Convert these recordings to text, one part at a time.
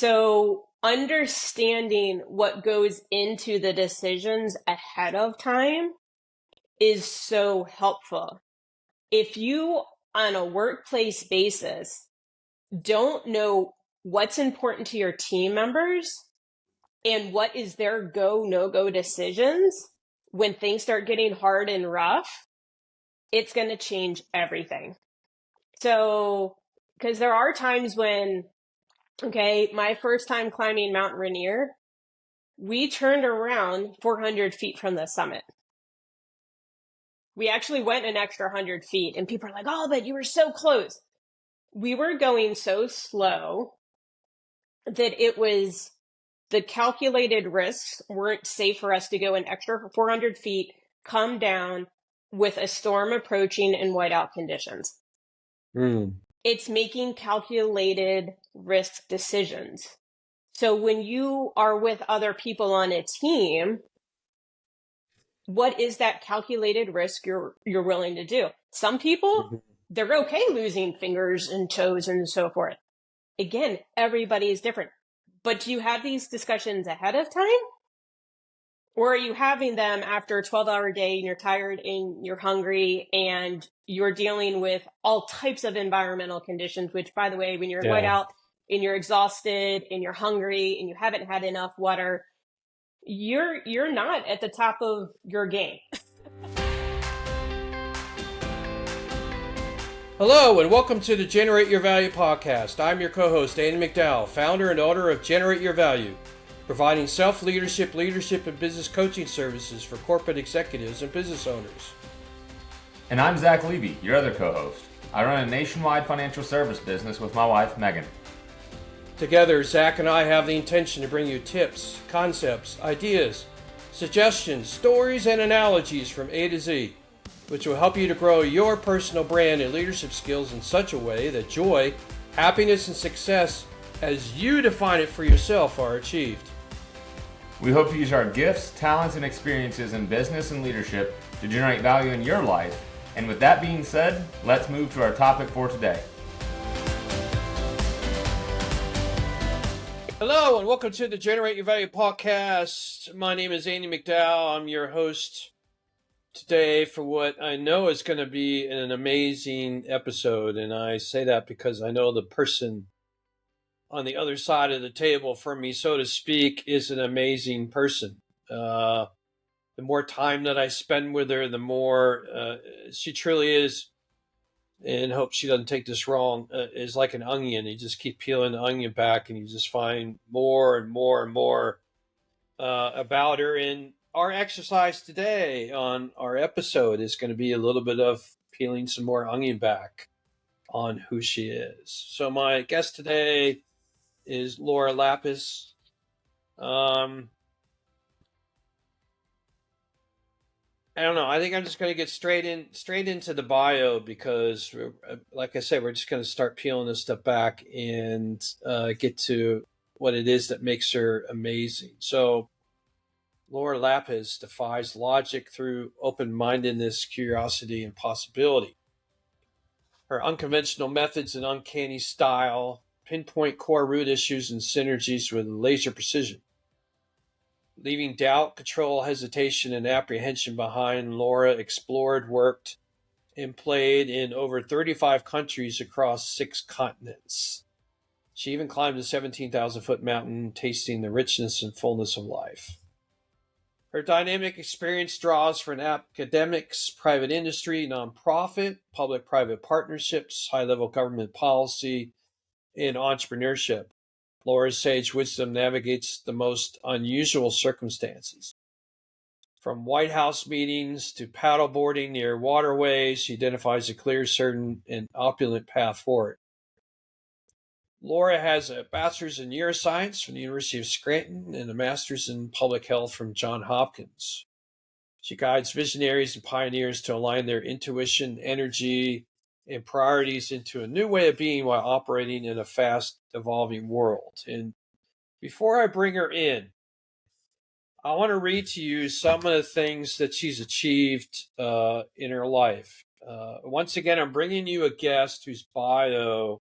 So understanding what goes into the decisions ahead of time is so helpful. If you, on a workplace basis, don't know what's important to your team members and what is their go, no-go decisions when things start getting hard and rough, it's going to change everything. So, because there are times when, okay, my first time climbing Mount Rainier, we turned around 400 feet from the summit. We actually went an extra 100 feet, and people are like, oh, but you were so close. We were going so slow that it was the calculated risks weren't safe for us to go an extra 400 feet, come down with a storm approaching and whiteout conditions. It's making calculated risk decisions. So when you are with other people on a team, what is that calculated risk you're willing to do? Some people, they're okay losing fingers and toes and so forth. Again, everybody is different. But do you have these discussions ahead of time? Or are you having them after a 12-hour day and you're tired and you're hungry and you're dealing with all types of environmental conditions, which, by the way, when you're in whiteout and you're exhausted and you're hungry and you haven't had enough water, you're not at the top of your game. Hello, and welcome to the Generate Your Value podcast. I'm your co-host, Andy McDowell, founder and owner of Generate Your Value, providing self-leadership, leadership, and business coaching services for corporate executives and business owners. And I'm Zach Levy, your other co-host. I run a nationwide financial service business with my wife, Megan. Together, Zach and I have the intention to bring you tips, concepts, ideas, suggestions, stories, and analogies from A to Z, which will help you to grow your personal brand and leadership skills in such a way that joy, happiness, and success, as you define it for yourself, are achieved. We hope to use our gifts, talents, and experiences in business and leadership to generate value in your life. And with that being said, let's move to our topic for today. Hello, and welcome to the Generate Your Value podcast. My name is Andy McDowell. I'm your host today for what I know is going to be an amazing episode. And I say that because I know the person on the other side of the table from me, so to speak, is an amazing person. The more time that I spend with her, the more she truly is, and hope she doesn't take this wrong, is like an onion. You just keep peeling the onion back and you just find more and more and more about her. And our exercise today on our episode is going to be a little bit of peeling some more onion back on who she is. So my guest today is Lora Lapiz. I don't know. I think I'm just going to get straight into the bio because, like I said, we're just going to start peeling this stuff back and get to what it is that makes her amazing. So Lora Lapiz defies logic through open-mindedness, curiosity, and possibility. Her unconventional methods and uncanny style pinpoint core root issues and synergies with laser precision. Leaving doubt, control, hesitation, and apprehension behind, Lora explored, worked, and played in over 35 countries across 6 continents. She even climbed a 17,000-foot mountain, tasting the richness and fullness of life. Her dynamic experience draws from academics, private industry, nonprofit, public-private partnerships, high-level government policy, and entrepreneurship. Lora's sage wisdom navigates the most unusual circumstances. From White House meetings to paddleboarding near waterways, she identifies a clear, certain, and opulent path forward. Lora has a bachelor's in neuroscience from the University of Scranton and a master's in public health from Johns Hopkins. She guides visionaries and pioneers to align their intuition, energy, and priorities into a new way of being while operating in a fast evolving world. And before I bring her in, I want to read to you some of the things that she's achieved in her life. Once again, I'm bringing you a guest whose bio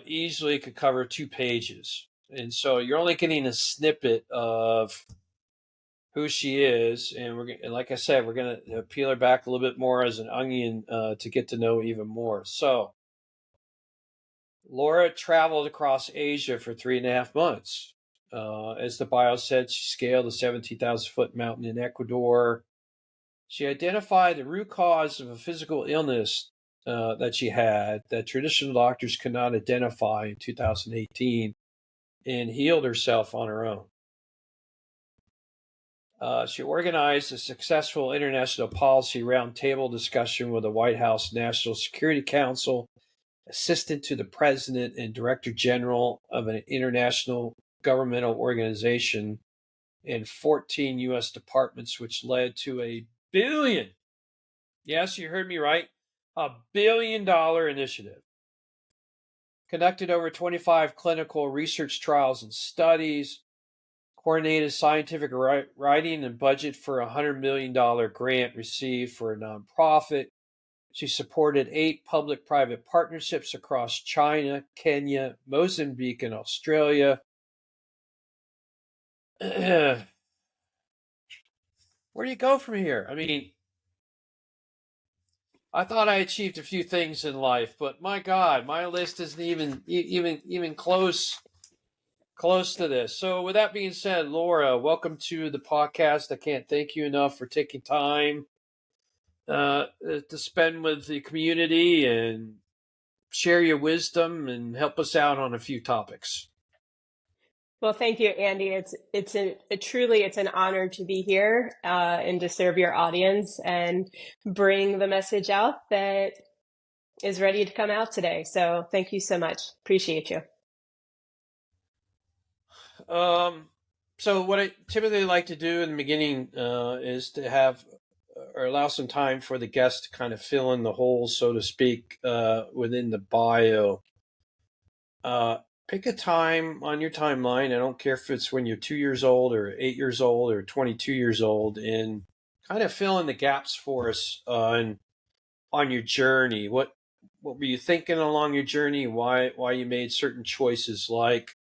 easily could cover 2 pages. And so you're only getting a snippet of who she is, and like I said, we're gonna peel her back a little bit more as an onion to get to know even more. So, Lora traveled across Asia for 3.5 months. As the bio said, she scaled a 17,000-foot mountain in Ecuador. She identified the root cause of a physical illness that she had that traditional doctors could not identify in 2018, and healed herself on her own. She organized a successful international policy roundtable discussion with the White House National Security Council, assistant to the president and director general of an international governmental organization, and 14 U.S. departments, which led to a billion, yes, you heard me right, $1 billion initiative. Conducted over 25 clinical research trials and studies, coordinated scientific writing and budget for a $100 million grant received for a nonprofit. She supported 8 public-private partnerships across China, Kenya, Mozambique, and Australia. Where do you go from here? I mean, I thought I achieved a few things in life, but my God, my list isn't even close to this. So with that being said, Lora, welcome to the podcast. I can't thank you enough for taking time to spend with the community and share your wisdom and help us out on a few topics. Well, thank you, Andy. It's an honor to be here and to serve your audience and bring the message out that is ready to come out today. So thank you so much. Appreciate you. So what I typically like to do in the beginning is to have or allow some time for the guest to kind of fill in the holes, so to speak, within the bio. Pick a time on your timeline. I don't care if it's when you're 2 years old or 8 years old or 22 years old, and kind of fill in the gaps for us on your journey. What were you thinking along your journey? Why you made certain choices, like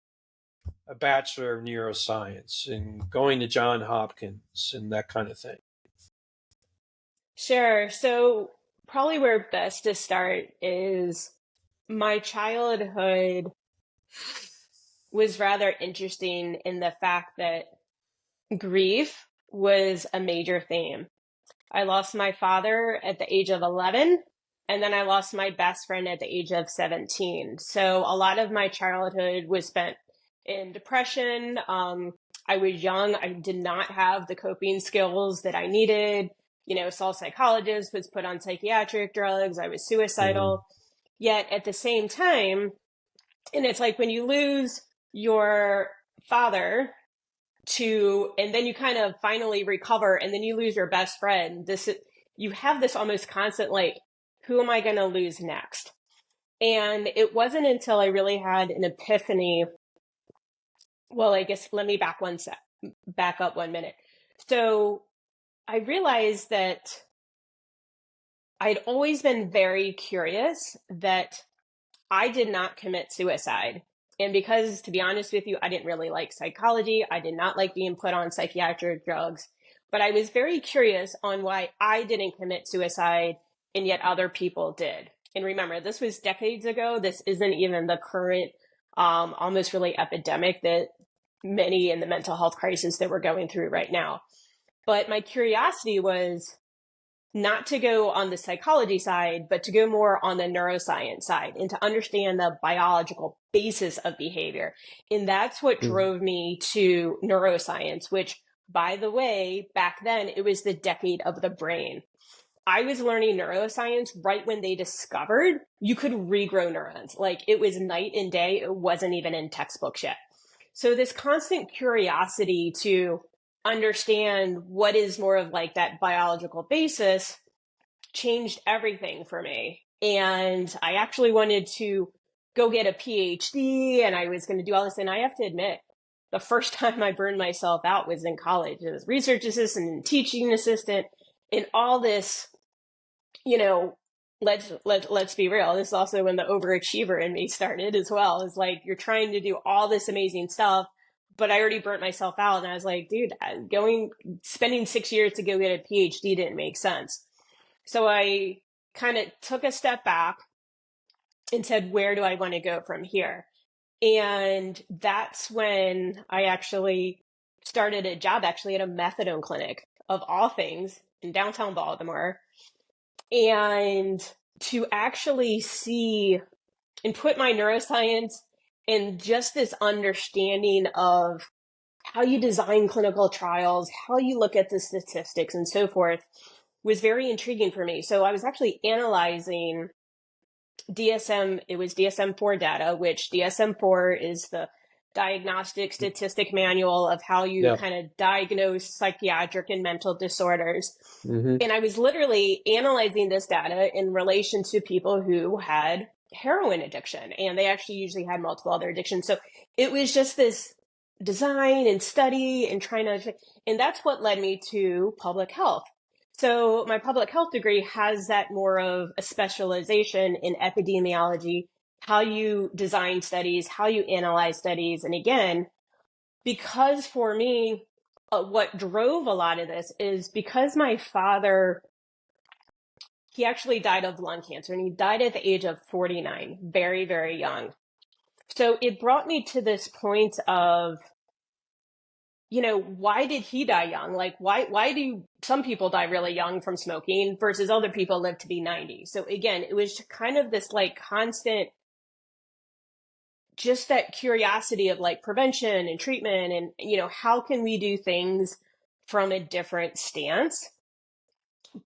a Bachelor of Neuroscience and going to Johns Hopkins and that kind of thing? Sure. So probably where best to start is my childhood was rather interesting in the fact that grief was a major theme. I lost my father at the age of 11, and then I lost my best friend at the age of 17. So a lot of my childhood was spent in depression. I was young. I did not have the coping skills that I needed. Saw a psychologist, was put on psychiatric drugs. I was suicidal. Yet at the same time, and it's like when you lose your father and then you kind of finally recover, and then you lose your best friend, you have this almost constant, like, who am I going to lose next? And it wasn't until I really had an epiphany. Well, I guess let me back up 1 minute. So I realized that I'd always been very curious that I did not commit suicide. And because, to be honest with you, I didn't really like psychology. I did not like being put on psychiatric drugs. But I was very curious on why I didn't commit suicide and yet other people did. And remember, this was decades ago. This isn't even the current, almost really epidemic that many in the mental health crisis that we're going through right now. But my curiosity was not to go on the psychology side, but to go more on the neuroscience side and to understand the biological basis of behavior. And that's what drove me to neuroscience, which, by the way, back then, it was the decade of the brain. I was learning neuroscience right when they discovered you could regrow neurons. Like, it was night and day. It wasn't even in textbooks yet. So this constant curiosity to understand what is more of like that biological basis changed everything for me. And I actually wanted to go get a PhD, and I was going to do all this. And I have to admit, the first time I burned myself out was in college. It was research assistant and teaching assistant and all this, let's be real. This is also when the overachiever in me started as well. It's like you're trying to do all this amazing stuff, but I already burnt myself out, and I was like, dude, spending 6 years to go get a PhD didn't make sense. So I kind of took a step back and said, where do I want to go from here? And that's when I actually started a job actually at a methadone clinic, of all things, in downtown Baltimore. And to actually see and put my neuroscience and just this understanding of how you design clinical trials, how you look at the statistics and so forth was very intriguing for me. So I was actually analyzing it was DSM-4 data, which DSM-4 is the Diagnostic Statistic Manual of how you kind of diagnose psychiatric and mental disorders. Mm-hmm. And I was literally analyzing this data in relation to people who had heroin addiction, and they actually usually had multiple other addictions. So it was just this design and study and and that's what led me to public health. So my public health degree has that more of a specialization in epidemiology, how you design studies, how you analyze studies. And again, because for me, what drove a lot of this is because my father, he actually died of lung cancer, and he died at the age of 49, very, very young. So it brought me to this point of, why did he die young? Like, why do some people die really young from smoking versus other people live to be 90? So again, it was kind of this like constant, just that curiosity of like prevention and treatment and, how can we do things from a different stance?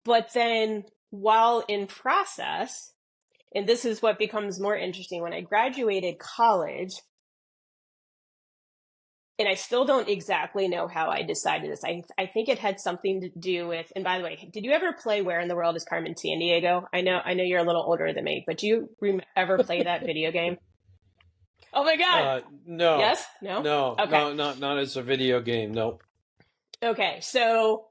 But then while in process, and this is what becomes more interesting, when I graduated college, and I still don't exactly know how I decided this. I think it had something to do with, and by the way, did you ever play Where in the World is Carmen Sandiego? I know you're a little older than me, but do you ever play that video game? Oh my God. No. Yes? No? No. Okay. No, not as a video game. No. Okay. So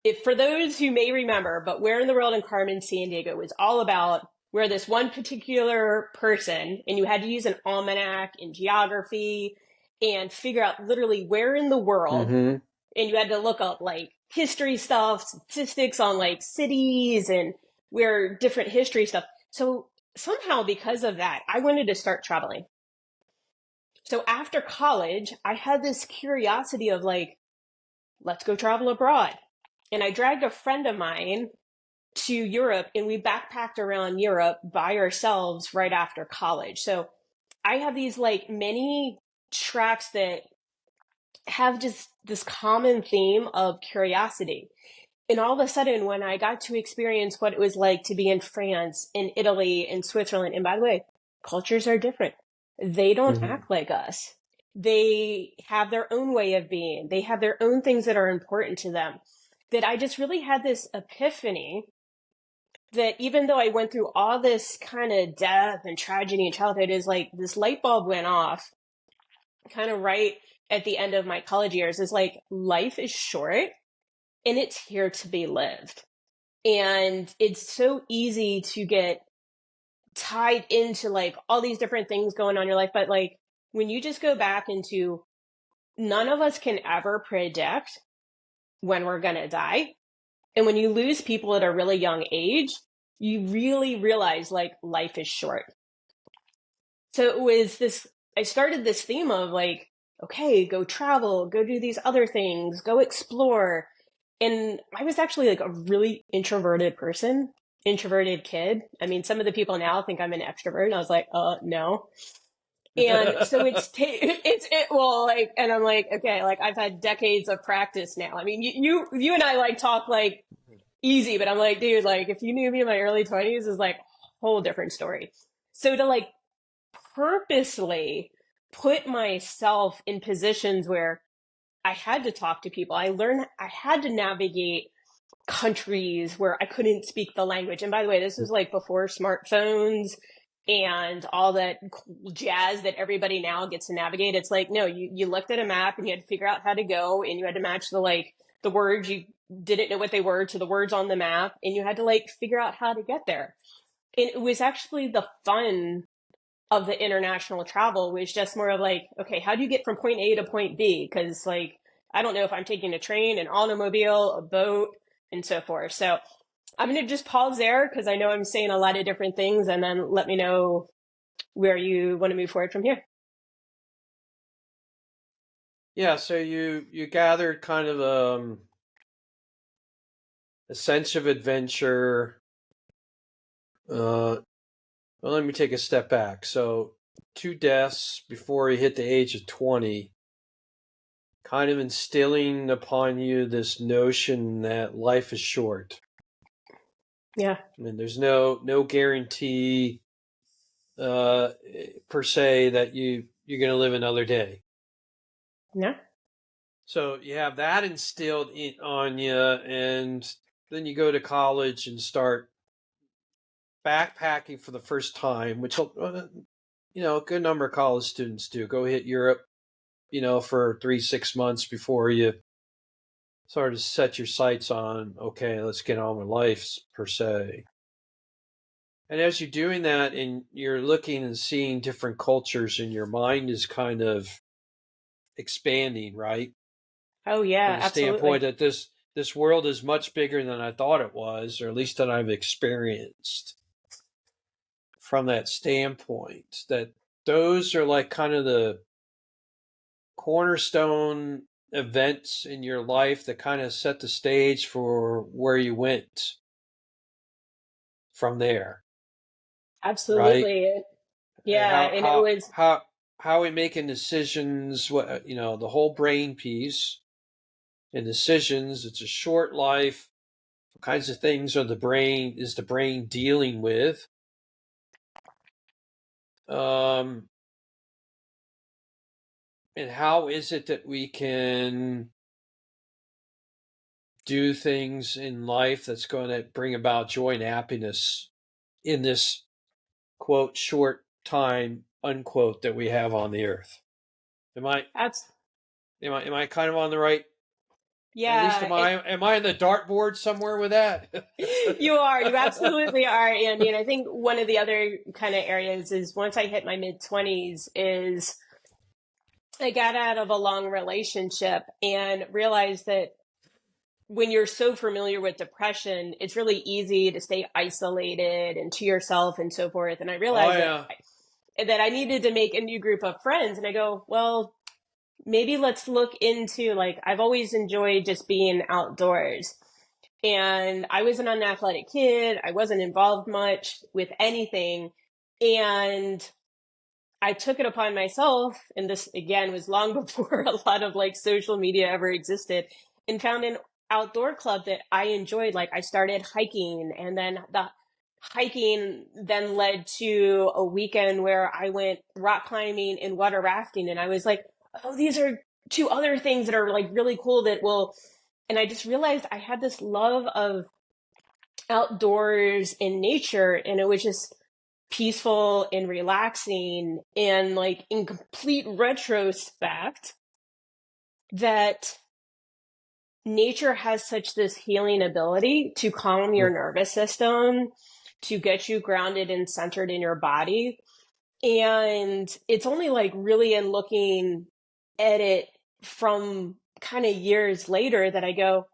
if for those who may remember, but Where in the World in Carmen Sandiego was all about where this one particular person, and you had to use an almanac and geography and figure out literally where in the world, mm-hmm. and you had to look up like history stuff, statistics on like cities and where different history stuff. So somehow because of that, I wanted to start traveling. So after college, I had this curiosity of like, let's go travel abroad. And I dragged a friend of mine to Europe, and we backpacked around Europe by ourselves right after college. So I have these like many tracks that have just this common theme of curiosity. And all of a sudden, when I got to experience what it was like to be in France, in Italy, in Switzerland, and by the way, cultures are different. They don't mm-hmm. act like us. They have their own way of being. They have their own things that are important to them. That I just really had this epiphany that even though I went through all this kind of death and tragedy in childhood, is like this light bulb went off kind of right at the end of my college years. Is like, life is short and it's here to be lived. And it's so easy to get tied into like all these different things going on in your life. But like when you just go back into, none of us can ever predict when we're going to die. And when you lose people at a really young age, you really realize like life is short. So it was this, I started this theme of like, okay, go travel, go do these other things, go explore. And I was actually like a really introverted kid. I mean, some of the people now think I'm an extrovert. And I was like, no. And so and I'm like, okay, like I've had decades of practice now. I mean, you and I like talk like easy, but I'm like, dude, like if you knew me in my early 20s is like a whole different story. So to like purposely put myself in positions where I had to talk to people, I had to navigate countries where I couldn't speak the language. And by the way, this was like before smartphones and all that cool jazz that everybody now gets to navigate. It's like, no, you looked at a map and you had to figure out how to go, and you had to match the like the words, you didn't know what they were, to the words on the map, and you had to like figure out how to get there. And it was actually the fun of the international travel, was just more of like, okay, how do you get from point A to point B? Because like, I don't know if I'm taking a train, an automobile, a boat, and so forth. So I'm going to just pause there because I know I'm saying a lot of different things, and then let me know where you want to move forward from here. Yeah, so you gathered kind of a sense of adventure. Well, let me take a step back. So 2 deaths before you hit the age of 20, kind of instilling upon you this notion that life is short. Yeah. I mean, there's no guarantee per se that you're going to live another day. Yeah. So you have that instilled on you, and then you go to college and start backpacking for the first time, which a good number of college students do. Go hit Europe, for 3-6 months before you sort of set your sights on, okay, let's get on with life per se. And as you're doing that and you're looking and seeing different cultures, and your mind is kind of expanding, right? Oh yeah, From the absolutely. standpoint that this world is much bigger than I thought it was, or at least that I've experienced. From that standpoint, that those are like kind of the cornerstone events in your life that kind of set the stage for where you went from there, right? Absolutely. And Yeah, and it was how we making decisions, what the whole brain piece and decisions. It's a short life. What kinds of things are the brain dealing with? Um, and how is it that we can do things in life that's going to bring about joy and happiness in this quote short time unquote that we have on the earth? Am I abs- am I kind of on the right? At least yeah, am I in the dartboard somewhere with that? you absolutely are, Andy. And I think one of the other kind of areas is, once I hit my mid-20s, is I got out of a long relationship and realized that when you're so familiar with depression, it's really easy to stay isolated and to yourself and so forth. And I Oh realized that yeah. I needed to make a new group of friends. And I go, well, maybe let's look into, like, I've always enjoyed just being outdoors. And I was an unathletic kid. I wasn't involved much with anything. And I took it upon myself, and this again was long before a lot of like social media ever existed, and found an outdoor club that I enjoyed. Like, I started hiking, and then the hiking then led to a weekend where I went rock climbing and water rafting. And I was like, oh, these are two other things that are like really cool that will, and I just realized I had this love of outdoors in nature, and it was just peaceful and relaxing. And like, in complete retrospect, that nature has such this healing ability to calm your nervous system, to get you grounded and centered in your body. And it's only like really in looking at it from kind of years later that I go,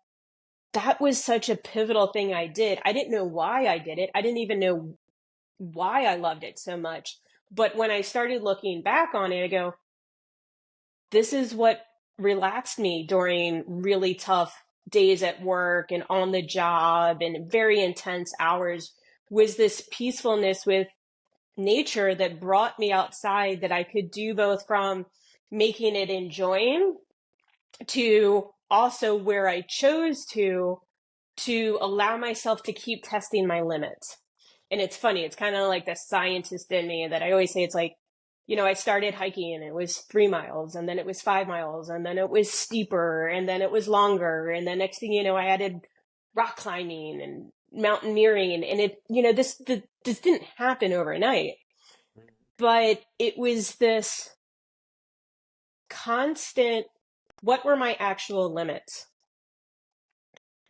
that was such a pivotal thing I did. I didn't know why I did it. I didn't even know why I loved it so much. But when I started looking back on it, I go, this is what relaxed me during really tough days at work and on the job and very intense hours, was this peacefulness with nature that brought me outside, that I could do both from making it enjoying to also where I chose to allow myself to keep testing my limits. And it's funny, it's kind of like the scientist in me that I always say, it's like, I started hiking and it was 3 miles, and then it was 5 miles, and then it was steeper, and then it was longer. And the next thing you know, I added rock climbing and mountaineering. And this didn't happen overnight, but it was this constant, what were my actual limits?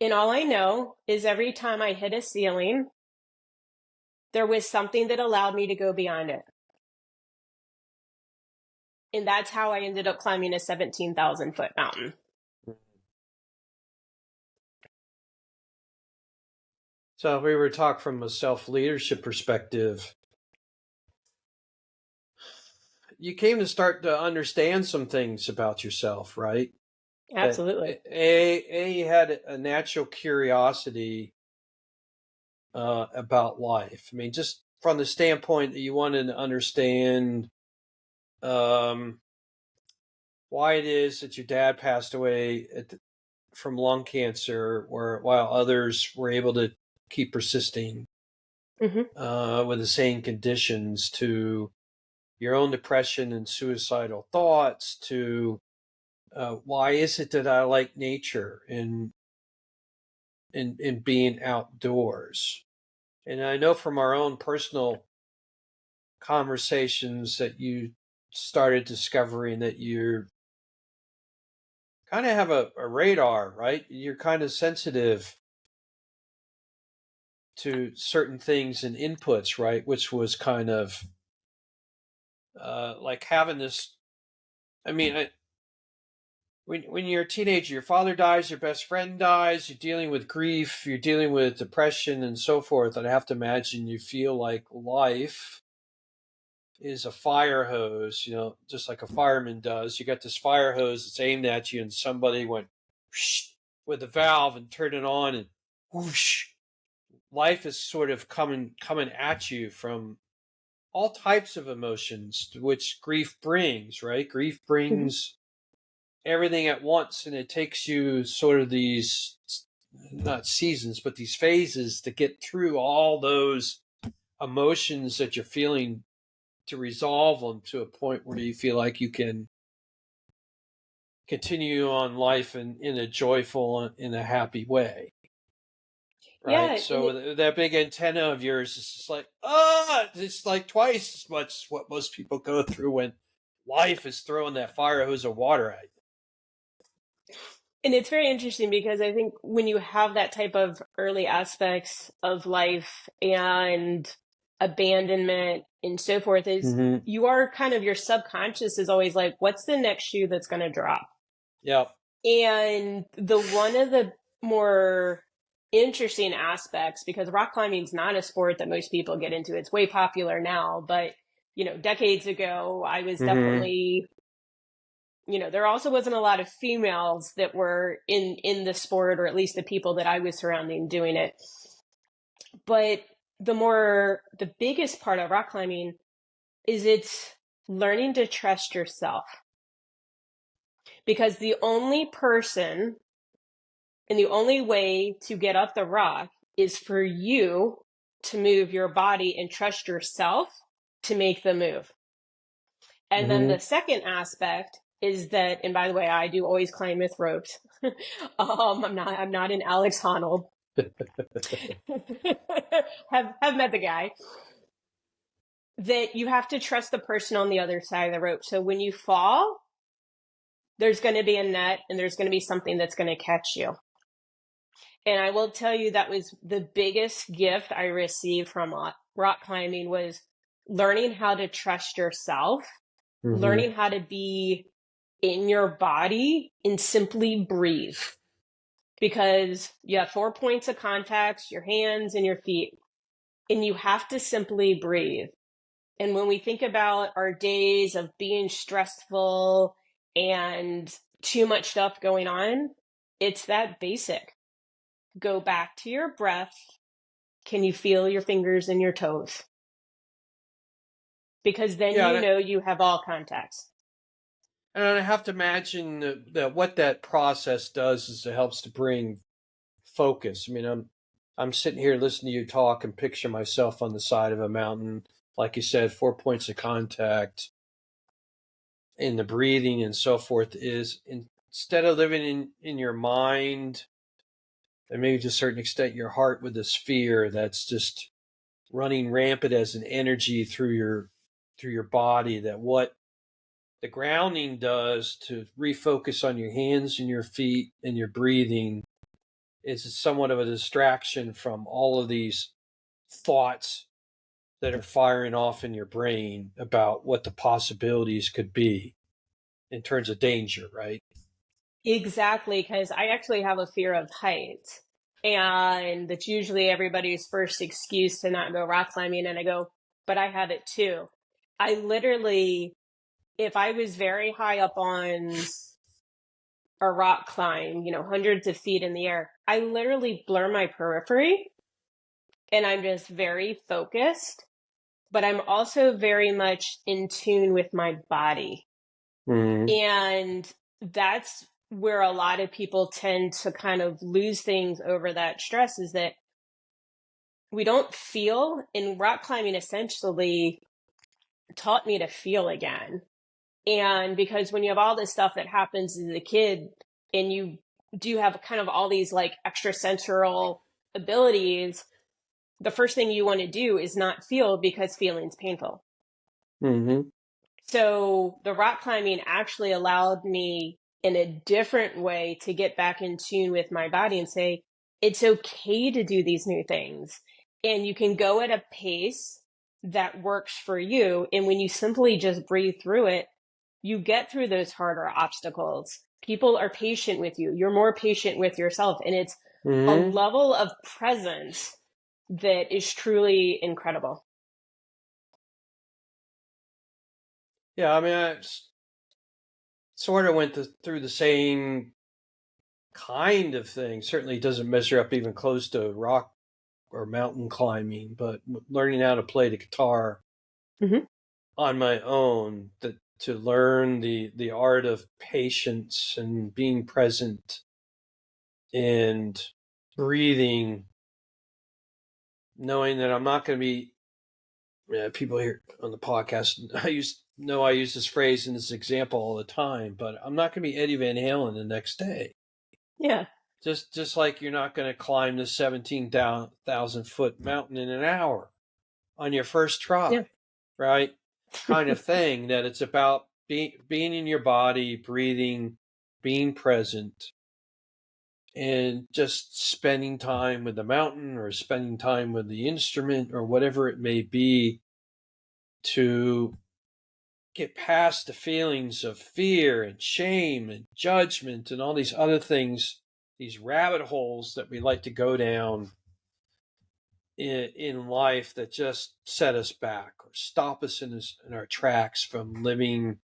And all I know is every time I hit a ceiling, there was something that allowed me to go beyond it. And that's how I ended up climbing a 17,000 foot mountain. So if we were to talk from a self-leadership perspective, you came to start to understand some things about yourself, right? Absolutely. You had a natural curiosity about life. I mean, just from the standpoint that you wanted to understand why it is that your dad passed away from lung cancer, while others were able to keep persisting with the same conditions, to your own depression and suicidal thoughts, to why is it that I like nature and being outdoors. And I know from our own personal conversations that you started discovering that you kind of have a radar, right? You're kind of sensitive to certain things and inputs, right? Which was kind of like having this. I mean, when you're a teenager, your father dies, your best friend dies, you're dealing with grief, you're dealing with depression and so forth. And I have to imagine you feel like life is a fire hose, just like a fireman does. You got this fire hose that's aimed at you, and somebody went whoosh, with the valve and turned it on, and whoosh. Life is sort of coming at you from all types of emotions, which grief brings, right? Grief brings everything at once, and it takes you sort of these, not seasons, but these phases to get through all those emotions that you're feeling, to resolve them to a point where you feel like you can continue on life in a joyful, in a happy way. Right. Yeah. So that big antenna of yours is just like, it's like twice as much what most people go through when life is throwing that fire hose of water at you. And it's very interesting because I think when you have that type of early aspects of life and abandonment and so forth, is you are kind of, your subconscious is always like, what's the next shoe that's going to drop? Yeah. And one of the more interesting aspects, because rock climbing is not a sport that most people get into. It's way popular now, but decades ago, I was definitely, there also wasn't a lot of females that were in the sport, or at least the people that I was surrounding doing it. But the biggest part of rock climbing is it's learning to trust yourself. Because the only person and the only way to get up the rock is for you to move your body and trust yourself to make the move. And then the second aspect is that, and by the way, I do always climb with ropes. I'm not an Alex Honnold. have met the guy. That you have to trust the person on the other side of the rope. So when you fall, there's going to be a net and there's going to be something that's going to catch you. And I will tell you, that was the biggest gift I received from rock climbing, was learning how to trust yourself, learning how to be in your body and simply breathe. Because you have 4 points of contact, your hands and your feet, and you have to simply breathe. And when we think about our days of being stressful and too much stuff going on, it's that basic. Go back to your breath. Can you feel your fingers and your toes? Because then you have all contacts. And I have to imagine that what that process does is it helps to bring focus. I mean, I'm sitting here listening to you talk and picture myself on the side of a mountain, like you said, 4 points of contact, and the breathing and so forth is, instead of living in your mind, and maybe to a certain extent your heart, with this fear that's just running rampant as an energy through your body, that what the grounding does to refocus on your hands and your feet and your breathing is somewhat of a distraction from all of these thoughts that are firing off in your brain about what the possibilities could be in terms of danger, right? Exactly, because I actually have a fear of heights. And that's usually everybody's first excuse to not go rock climbing. And I go, but I have it too. I literally, if I was very high up on a rock climb, hundreds of feet in the air, I literally blur my periphery and I'm just very focused, but I'm also very much in tune with my body. Mm-hmm. And that's where a lot of people tend to kind of lose things over that stress, is that we don't feel, and rock climbing essentially taught me to feel again. And because when you have all this stuff that happens as a kid and you do have kind of all these like extrasensorial abilities, the first thing you want to do is not feel, because feeling's painful. Mm-hmm. So the rock climbing actually allowed me in a different way to get back in tune with my body and say, it's okay to do these new things. And you can go at a pace that works for you. And when you simply just breathe through it, you get through those harder obstacles. People are patient with you. You're more patient with yourself. And it's a Mm-hmm. level of presence that is truly incredible. Yeah, I mean, I sort of went through the same kind of thing. Certainly doesn't measure up even close to rock or mountain climbing, but learning how to play the guitar Mm-hmm. on my own, to learn the art of patience and being present and breathing, knowing that I'm not going to be, people here on the podcast, I use this phrase and this example all the time, but I'm not going to be Eddie Van Halen the next day. Yeah. Just like you're not going to climb the 17,000 foot mountain in an hour on your first try, Yeah. right? Kind of thing. That it's about being in your body, breathing, being present, and just spending time with the mountain or spending time with the instrument or whatever it may be, to get past the feelings of fear and shame and judgment and all these other things, these rabbit holes that we like to go down in life, that just set us back or stop us in our tracks from living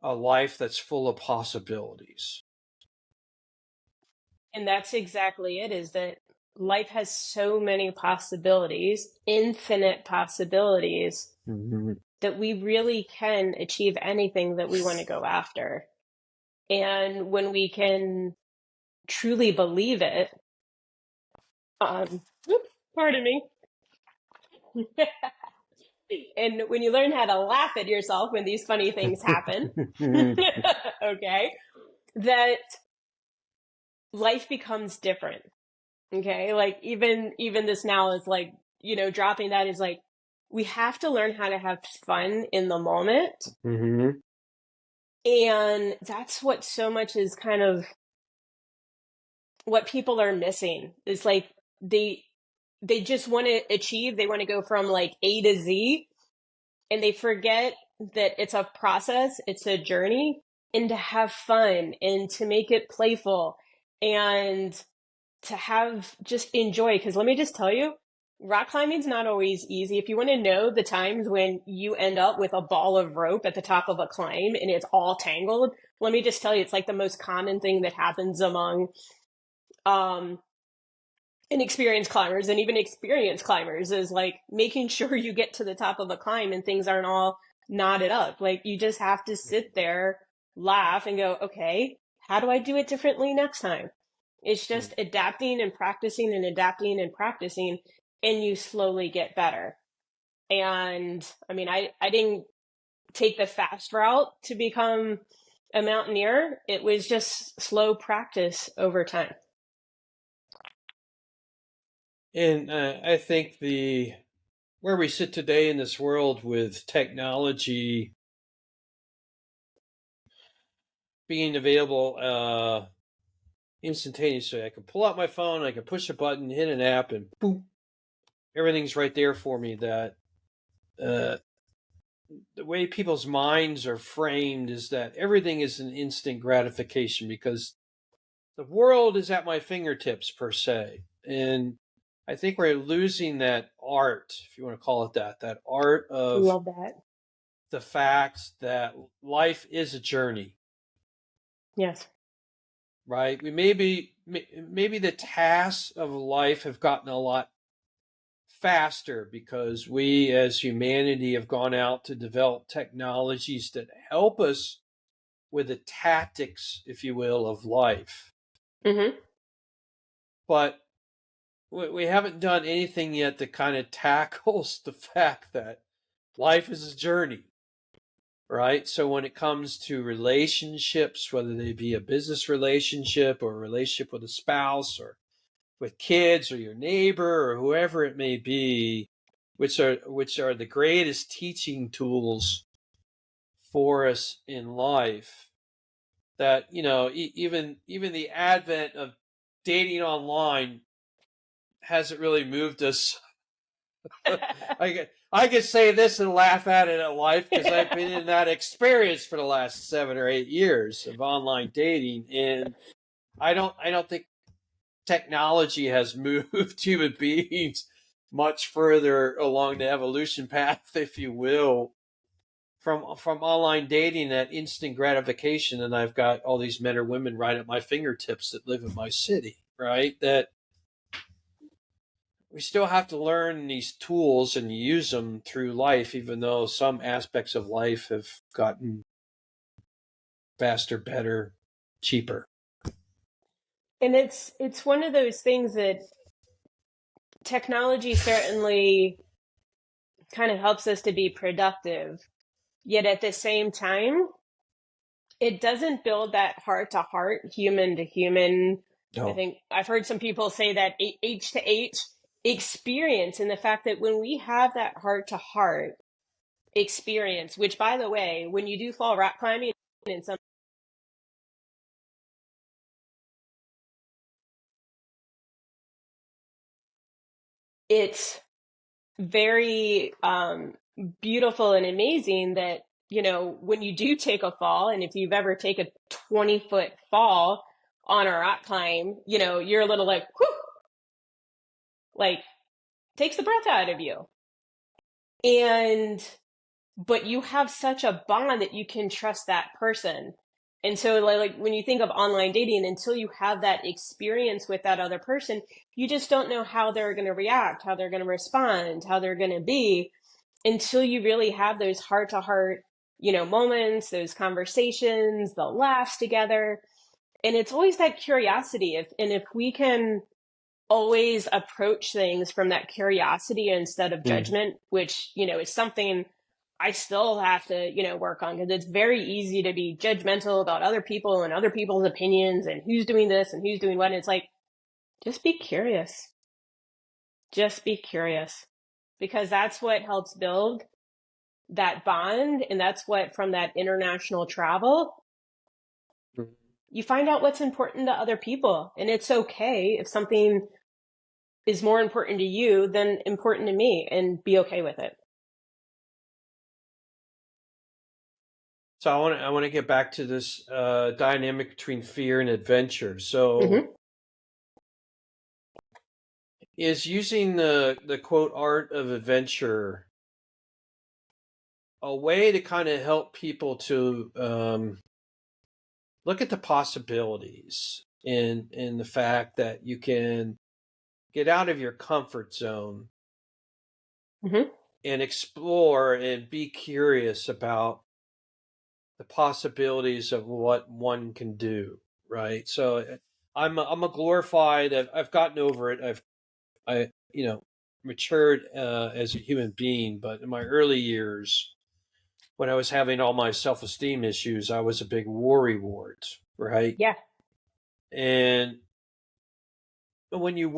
a life that's full of possibilities. And that's exactly it, is that life has so many possibilities, infinite possibilities, Mm-hmm. that we really can achieve anything that we want to go after. And when we can truly believe it, pardon me. And when you learn how to laugh at yourself when these funny things happen, okay, that life becomes different. Okay, like even this now is like, dropping that is like, we have to learn how to have fun in the moment. Mm-hmm. And that's what so much is kind of what people are missing. It's like they just want to achieve, they want to go from like A to Z, and they forget that it's a process, it's a journey, and to have fun and to make it playful and to have just enjoy. Because let me just tell you, rock climbing's not always easy. If you want to know the times when you end up with a ball of rope at the top of a climb and it's all tangled, let me just tell you, it's like the most common thing that happens among inexperienced climbers, and even experienced climbers, is like making sure you get to the top of a climb and things aren't all knotted up. Like, you just have to sit there, laugh, and go, okay, how do I do it differently next time? It's just adapting and practicing and adapting and practicing, and you slowly get better. And I mean, I didn't take the fast route to become a mountaineer. It was just slow practice over time. And I think where we sit today in this world, with technology being available instantaneously. I can pull out my phone, I can push a button, hit an app, and boom, everything's right there for me. That the way people's minds are framed is that everything is an instant gratification because the world is at my fingertips, per se. And I think we're losing that art, if you want to call it that, that art of Love that. the fact that life is a journey, Yes. right? We maybe the tasks of life have gotten a lot faster because we as humanity have gone out to develop technologies that help us with the tactics, if you will, of life. Mm-hmm. But we haven't done anything yet that kind of tackles the fact that life is a journey, right? So when it comes to relationships, whether they be a business relationship or a relationship with a spouse or with kids or your neighbor or whoever it may be, which are the greatest teaching tools for us in life, that even the advent of dating online hasn't really moved us. I could say this and laugh at it at life because I've been in that experience for the last 7 or 8 years of online dating, and I don't think technology has moved human beings much further along the evolution path, if you will, from online dating, that instant gratification. And I've got all these men or women right at my fingertips that live in my city, right? That we still have to learn these tools and use them through life, even though some aspects of life have gotten faster, better, cheaper. And it's one of those things that technology certainly kind of helps us to be productive, yet at the same time, it doesn't build that heart to heart, human to human. No. I think I've heard some people say that H to H experience, and the fact that when we have that heart to heart experience, which by the way, when you do fall rock climbing and some it's very beautiful and amazing that, when you do take a fall, and if you've ever taken a 20-foot fall on a rock climb, you're a little like, whew, like takes the breath out of you. But you have such a bond that you can trust that person. And so like when you think of online dating, until you have that experience with that other person, you just don't know how they're going to react, how they're going to respond, how they're going to be, until you really have those heart to heart, moments, those conversations, the laughs together. And it's always that curiosity. If we can always approach things from that curiosity instead of judgment, which, is something I still have to, work on, because it's very easy to be judgmental about other people and other people's opinions and who's doing this and who's doing what. And it's like, just be curious. Just be curious, because that's what helps build that bond. And that's what, from that international travel, you find out what's important to other people. And it's okay if something is more important to you than important to me, and be okay with it. So I want to get back to this dynamic between fear and adventure. So is using the quote art of adventure a way to kind of help people to look at the possibilities in the fact that you can get out of your comfort zone and explore and be curious about the possibilities of what one can do, right? So I'm a glorified. I've gotten over it. I matured as a human being, but in my early years, when I was having all my self-esteem issues, I was a big worrywart, right? Yeah. And when you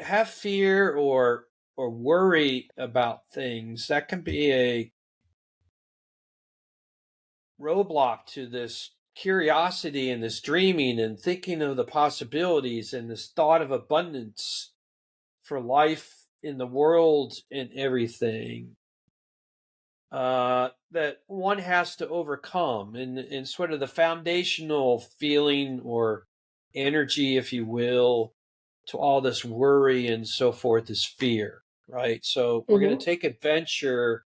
have fear or worry about things, that can be a roadblock to this curiosity and this dreaming and thinking of the possibilities and this thought of abundance for life in the world and everything that one has to overcome. And sort of the foundational feeling or energy, if you will, to all this worry and so forth is fear, right? So we're going to take adventure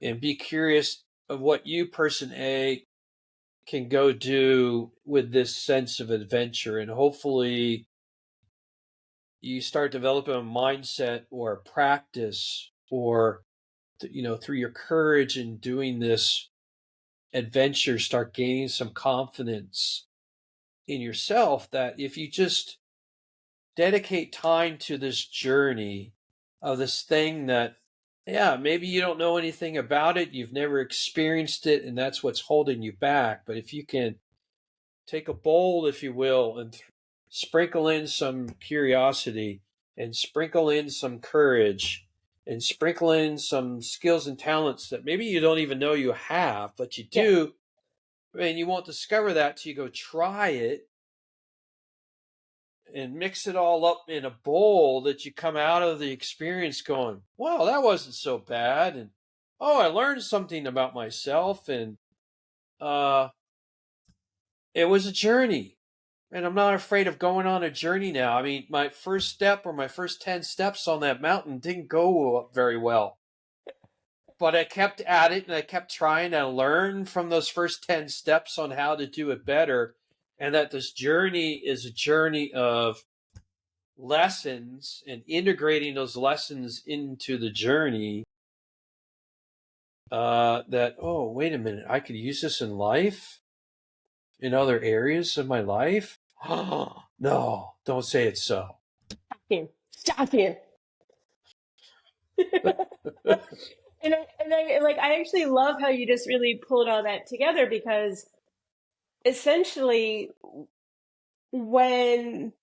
and be curious of what you, person A, can go do with this sense of adventure. And hopefully you start developing a mindset or a practice, or through your courage in doing this adventure, start gaining some confidence in yourself that if you just dedicate time to this journey of this thing that, yeah, maybe you don't know anything about it, you've never experienced it, and that's what's holding you back. But if you can take a bowl, if you will, and sprinkle in some curiosity and sprinkle in some courage and sprinkle in some skills and talents that maybe you don't even know you have, but you do, and you won't discover that till you go try it and mix it all up in a bowl, that you come out of the experience going, wow, that wasn't so bad. And, oh, I learned something about myself. And it was a journey. And I'm not afraid of going on a journey now. I mean, my first step or my first 10 steps on that mountain didn't go very well. But I kept at it and I kept trying to learn from those first 10 steps on how to do it better. And that this journey is a journey of lessons and integrating those lessons into the journey. That, oh, wait a minute, I could use this in life, in other areas of my life. Oh, no, don't say it's so. Stop him. I actually love how you just really pulled all that together, because essentially when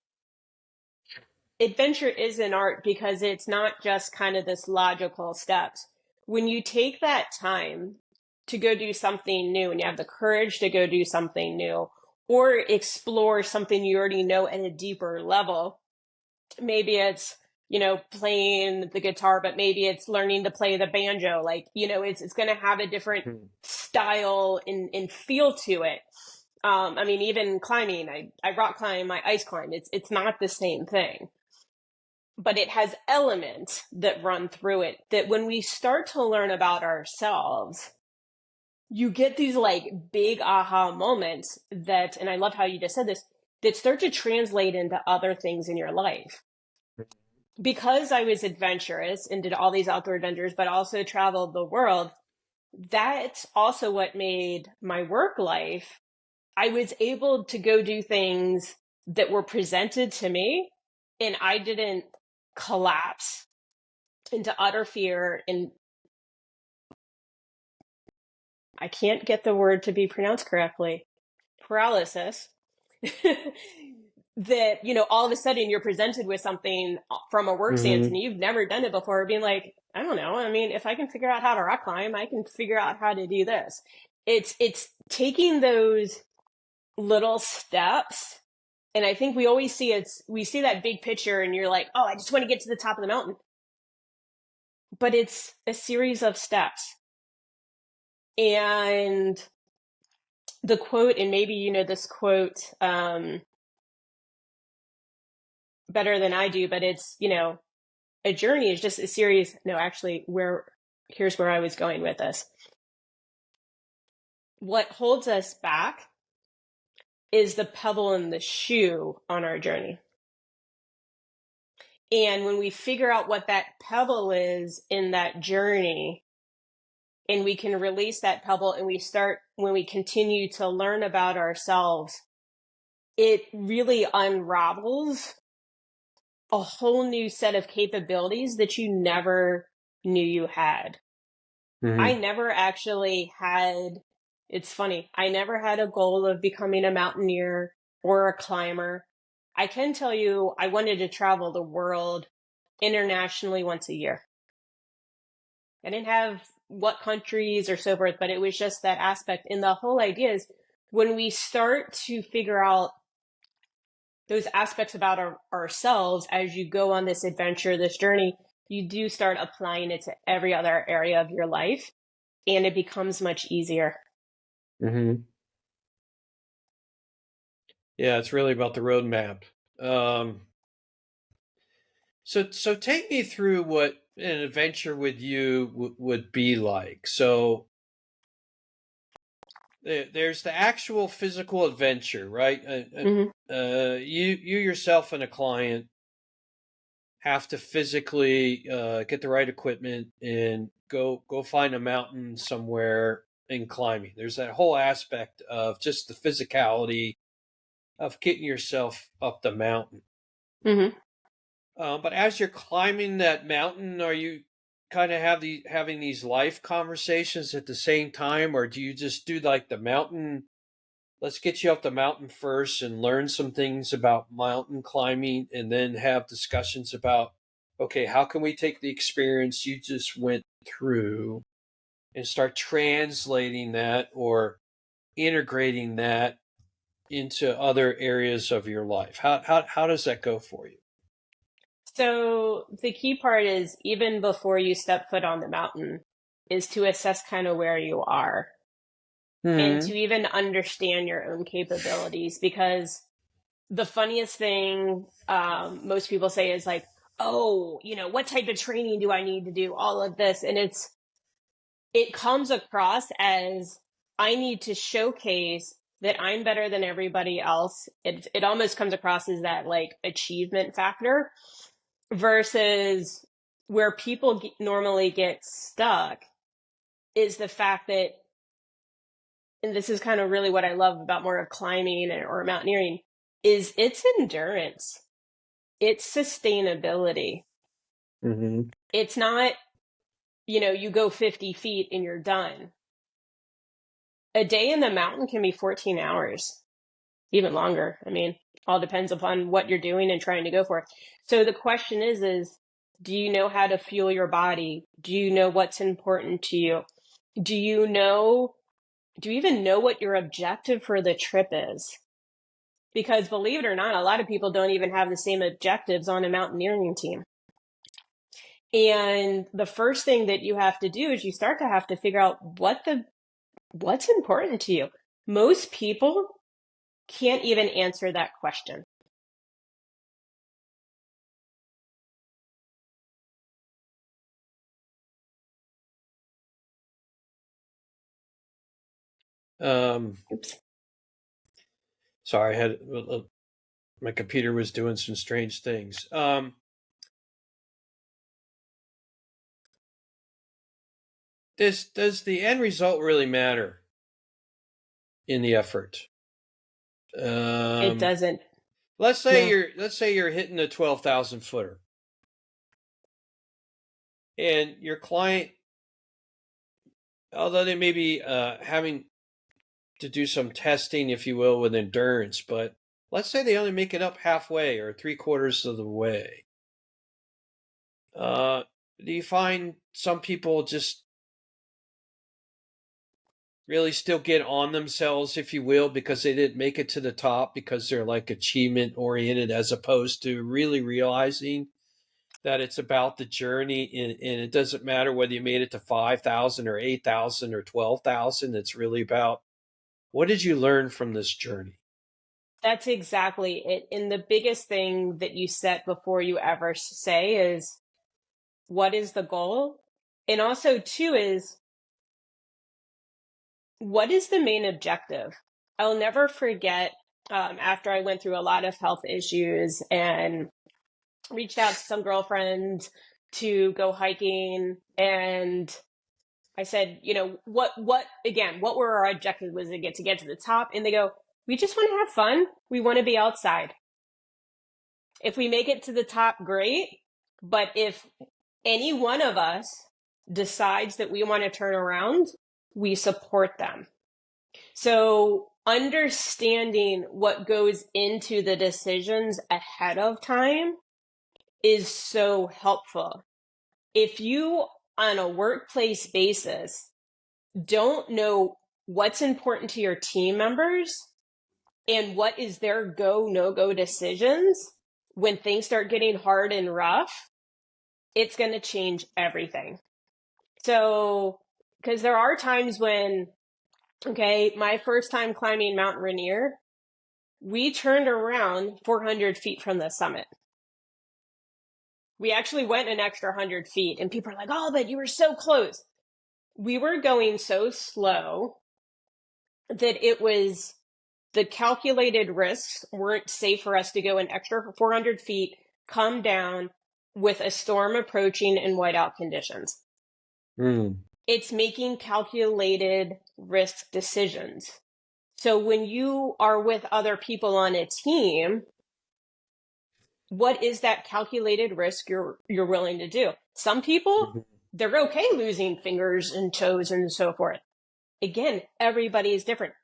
adventure is an art, because it's not just kind of this logical steps. When you take that time to go do something new and you have the courage to go do something new or explore something you already know at a deeper level, maybe it's, playing the guitar, but maybe it's learning to play the banjo. It's going to have a different style and feel to it. Even climbing, I rock climb, I ice climb. It's not the same thing, but it has elements that run through it that when we start to learn about ourselves, you get these big aha moments that, and I love how you just said this, that start to translate into other things in your life. Because I was adventurous and did all these outdoor adventures, but also traveled the world, that's also what made my work life. I was able to go do things that were presented to me, and I didn't collapse into utter fear and I can't get the word to be pronounced correctly, paralysis. That, all of a sudden you're presented with something from a work stance and you've never done it before, being like, I don't know. If I can figure out how to rock climb, I can figure out how to do this. It's taking those little steps. And I think we always see we see that big picture and you're like, oh, I just want to get to the top of the mountain. But it's a series of steps. And the quote, and maybe you know this quote better than I do, but it's, a journey is just a series. No, actually, here's where I was going with this. What holds us back is the pebble in the shoe on our journey. And when we figure out what that pebble is in that journey, and we can release that pebble, and when we continue to learn about ourselves, it really unravels a whole new set of capabilities that you never knew you had. I never actually had, it's funny, I never had a goal of becoming a mountaineer or a climber. I can tell you I wanted to travel the world internationally once a year. I didn't have what countries or so forth, but it was just that aspect. And the whole idea is when we start to figure out those aspects about ourselves as you go on this adventure, this journey, you do start applying it to every other area of your life, and it becomes much easier. Mm-hmm. Yeah, it's really about the roadmap. So take me through what an adventure with you would be like. So there's the actual physical adventure, right? Mm-hmm. You yourself and a client have to physically get the right equipment and go find a mountain somewhere and climbing. There's that whole aspect of just the physicality of getting yourself up the mountain. Mm-hmm. But as you're climbing that mountain, are you kind of having these life conversations at the same time, or do you just do like the mountain? Let's get you up the mountain first and learn some things about mountain climbing, and then have discussions about, okay, how can we take the experience you just went through and start translating that or integrating that into other areas of your life? How does that go for you? So the key part is, even before you step foot on the mountain, is to assess kind of where you are and Hmm. to even understand your own capabilities. Because the funniest thing most people say is like, oh, what type of training do I need to do? All of this. And it comes across as, I need to showcase that I'm better than everybody else. It almost comes across as that like achievement factor, versus where people normally get stuck is the fact that, and this is kind of really what I love about more of climbing or mountaineering, is it's endurance. It's sustainability. Mm-hmm. It's not, you go 50 feet and you're done. A day in the mountain can be 14 hours, even longer. I mean, all depends upon what you're doing and trying to go for. So the question is, do you know how to fuel your body? Do you know what's important to you? Do you even know what your objective for the trip is? Because believe it or not, a lot of people don't even have the same objectives on a mountaineering team. And the first thing that you have to do is you start to have to figure out what's important to you. Most people can't even answer that question. Oops. Sorry, I had my computer was doing some strange things. Does the end result really matter in the effort? It doesn't. Let's say No. you're hitting a 12,000 footer, and your client, although they may be having to do some testing, if you will, with endurance, but let's say they only make it up halfway or 3/4 of the way. Do you find some people just really still get on themselves, if you will, because they didn't make it to the top, because they're like achievement oriented, as opposed to really realizing that it's about the journey, and it doesn't matter whether you made it to 5,000 or 8,000 or 12,000. It's really about, what did you learn from this journey? That's exactly it. And the biggest thing that you set before you ever say is, what is the goal? And also, too, is, what is the main objective? I'll never forget, after I went through a lot of health issues and reached out to some girlfriends to go hiking, and I said, what were our objectives? Was it to get to the top? And they go, we just want to have fun. We want to be outside. If we make it to the top, great. But if any one of us decides that we want to turn around, we support them. So understanding what goes into the decisions ahead of time is so helpful. If you, on a workplace basis, don't know what's important to your team members and what is their go, no-go decisions when things start getting hard and rough, it's going to change everything. So, because there are times when, okay, my first time climbing Mount Rainier, we turned around 400 feet from the summit. We actually went an extra 100 feet, and people are like, oh, but you were so close. We were going so slow that it was the calculated risks weren't safe for us to go an extra 400 feet, come down with a storm approaching and whiteout conditions. It's making calculated risk decisions. So when you are with other people on a team, what is that calculated risk you're willing to do? Some people, they're okay losing fingers and toes and so forth. Again, everybody is different.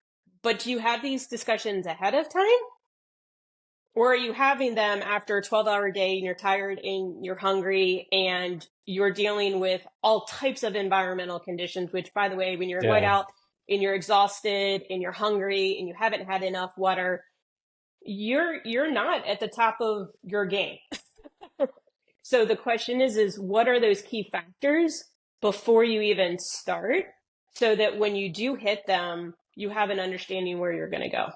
But do you have these discussions ahead of time? Or are you having them after a 12-hour day and you're tired and you're hungry and you're dealing with all types of environmental conditions, which, by the way, when you're in whiteout and you're exhausted and you're hungry and you haven't had enough water, you're not at the top of your game. So the question is what are those key factors before you even start so that when you do hit them, you have an understanding where you're going to go?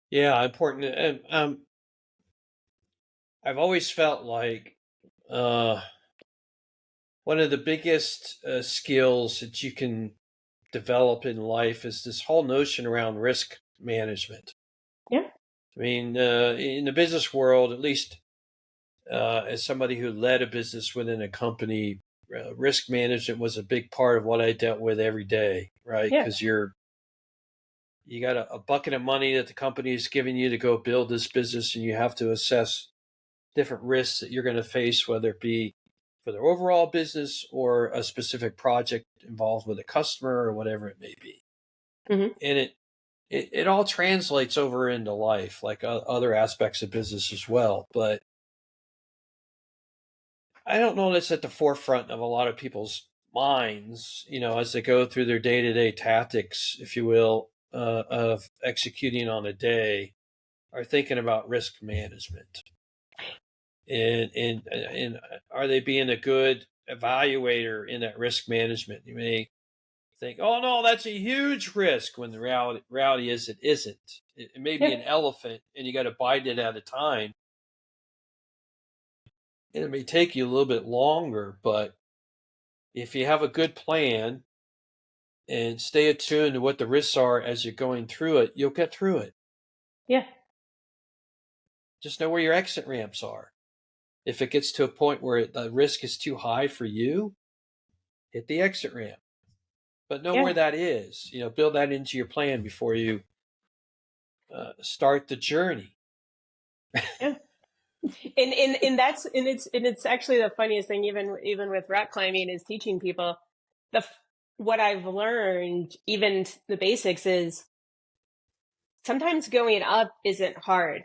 Yeah, important. And I've always felt like one of the biggest skills that you can develop in life is this whole notion around risk management. Yeah. I mean, in the business world, at least as somebody who led a business within a company, risk management was a big part of what I dealt with every day, right? Because you got a bucket of money that the company is giving you to go build this business, and you have to assess different risks that you're going to face, whether it be for their overall business or a specific project involved with a customer or whatever it may be. Mm-hmm. And it all translates over into life, like other aspects of business as well. But I don't know that's at the forefront of a lot of people's minds, as they go through their day-to-day tactics, if you will, of executing on a day, are thinking about risk management. And are they being a good evaluator in that risk management? You may think, oh no, that's a huge risk, when the reality is it isn't. It may be an elephant and you got to bite it at a time. And it may take you a little bit longer, but if you have a good plan and stay attuned to what the risks are as you're going through it, you'll get through it. Yeah. Just know where your exit ramps are. If it gets to a point where the risk is too high for you, hit the exit ramp. But know where that is. Build that into your plan before you start the journey. Yeah. And it's actually the funniest thing, even with rock climbing, is teaching people what I've learned, even the basics, is sometimes going up isn't hard.